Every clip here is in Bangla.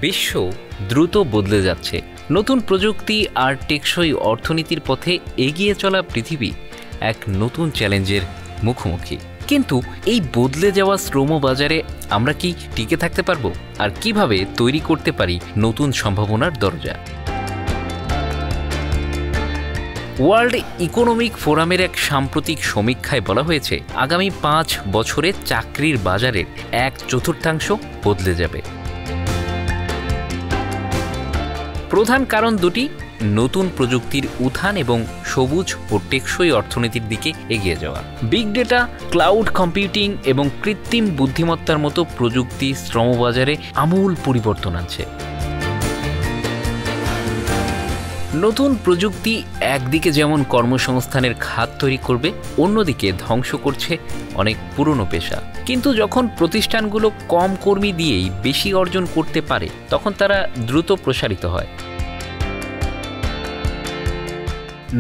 বিশ্ব দ্রুত বদলে যাচ্ছে। নতুন প্রযুক্তি আর টেকসই অর্থনীতির পথে এগিয়ে চলা পৃথিবী এক নতুন চ্যালেঞ্জের মুখোমুখি। কিন্তু এই বদলে যাওয়া শ্রম বাজারে আমরা কি টিকে থাকতে পারবো? আর কিভাবে তৈরি করতে পারি নতুন সম্ভাবনার দরজা? ওয়ার্ল্ড ইকোনমিক ফোরামের এক সাম্প্রতিক সমীক্ষায় বলা হয়েছে, আগামী 5 বছরে চাকরির বাজারের 1/4 বদলে যাবে। প্রধান কারণ দুটি: নতুন প্রযুক্তির উত্থান এবং সবুজ ও টেকসই অর্থনীতির দিকে এগিয়ে যাওয়া। বিগ ডেটা, ক্লাউড কম্পিউটিং এবং কৃত্রিম বুদ্ধিমত্তার মতো প্রযুক্তি শ্রমবাজারে আমূল পরিবর্তন আনছে। নতুন প্রযুক্তি একদিকে যেমন কর্মসংস্থানের খাত তৈরি করবে, অন্যদিকে ধ্বংস করছে অনেক পুরনো পেশা। কিন্তু যখন প্রতিষ্ঠানগুলো কম কর্মী দিয়েই বেশি অর্জন করতে পারে, তখন তারা দ্রুত প্রসারিত হয়।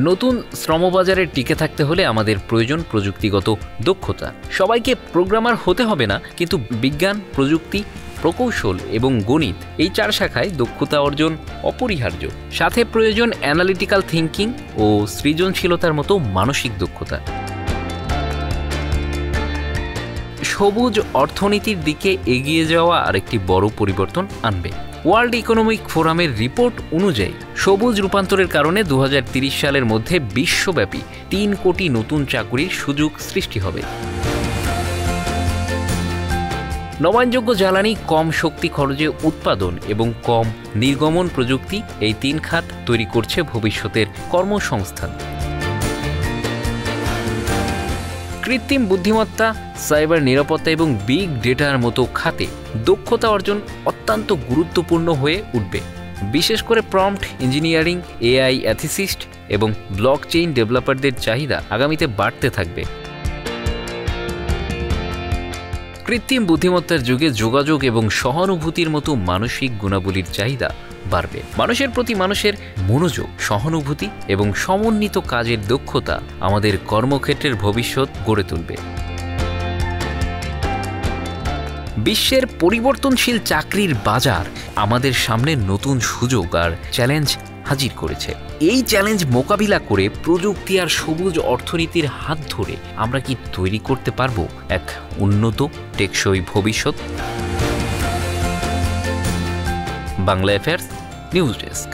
নতুন শ্রমবাজারে টিকে থাকতে হলে আমাদের প্রয়োজন প্রযুক্তিগত দক্ষতা। সবাইকে প্রোগ্রামার হতে হবে না, কিন্তু বিজ্ঞান, প্রযুক্তি, প্রকৌশল এবং গণিত এই 4 শাখায় দক্ষতা অর্জন অপরিহার্য। সাথে প্রয়োজন অ্যানালিটিক্যাল থিঙ্কিং ও সৃজনশীলতার মতো মানসিক দক্ষতা। সবুজ অর্থনীতির দিকে এগিয়ে যাওয়া আরেকটি বড় পরিবর্তন আনবে। ওয়ার্ল্ড ইকোনমিক ফোরামের রিপোর্ট অনুযায়ী সবুজ রূপান্তরের কারণে 2030 সালের মধ্যে বিশ্বব্যাপী 3 কোটি নতুন চাকরির সুযোগ সৃষ্টি হবে। নবায়নযোগ্য জ্বালানি, কম শক্তি খরচে উৎপাদন এবং কম নির্গমন প্রযুক্তি, এই 3 খাত তৈরি করছে ভবিষ্যতের কর্মসংস্থান। কৃত্রিম বুদ্ধিমত্তা, সাইবার নিরাপত্তা এবং বিগ ডেটার মতো খাতে দক্ষতা অর্জন অত্যন্ত গুরুত্বপূর্ণ হয়ে উঠবে। বিশেষ করে প্রম্পট ইঞ্জিনিয়ারিং, এআই এথিসিস্ট এবং ব্লকচেইন ডেভেলপারদের চাহিদা আগামীতে বাড়তে থাকবে। কৃত্রিম বুদ্ধিমত্তার যুগে যোগাযোগ এবং সহানুভূতির মতো মানসিক গুণাবলীর চাহিদা বাড়বে। মানুষের প্রতি মানুষের মনোযোগ, সহানুভূতি এবং সমন্বিত কাজের দক্ষতা আমাদের কর্মক্ষেত্রের ভবিষ্যৎ গড়ে তুলবে। বিশ্বের পরিবর্তনশীল চাকরির বাজার আমাদের সামনে নতুন সুযোগ আর চ্যালেঞ্জ হাজির করেছে। এই চ্যালেঞ্জ মোকাবিলা করে প্রযুক্তি আর সবুজ অর্থনীতির হাত ধরে আমরা কি তৈরি করতে পারবো এক উন্নত টেকসই ভবিষ্যৎ? Bangla affairs news desk.